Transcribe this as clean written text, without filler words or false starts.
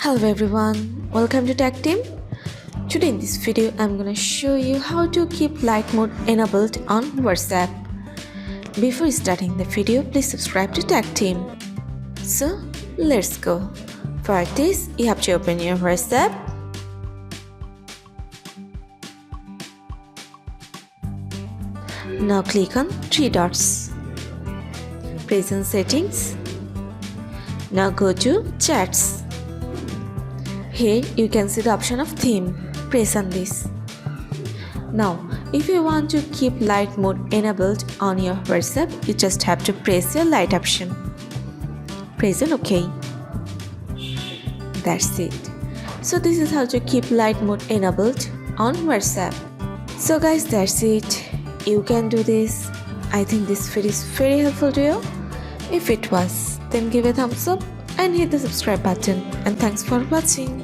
Hello everyone, welcome to Tactim. Today in this video I'm gonna show you how to keep light mode enabled on WhatsApp. Before starting the video, please subscribe to Tactim. So let's go. For this, you have to open your WhatsApp. Now click on three dots. Press on settings. Now go to chats. Here you can see the option of theme. Press on this. Now if you want to keep light mode enabled on your WhatsApp, you just have to press your light option. Press on OK. That's it. So this is how to keep light mode enabled on WhatsApp. So guys, that's it. You can do this. I think this video is very helpful to you. If it was, then give a thumbs up and hit the subscribe button, and thanks for watching.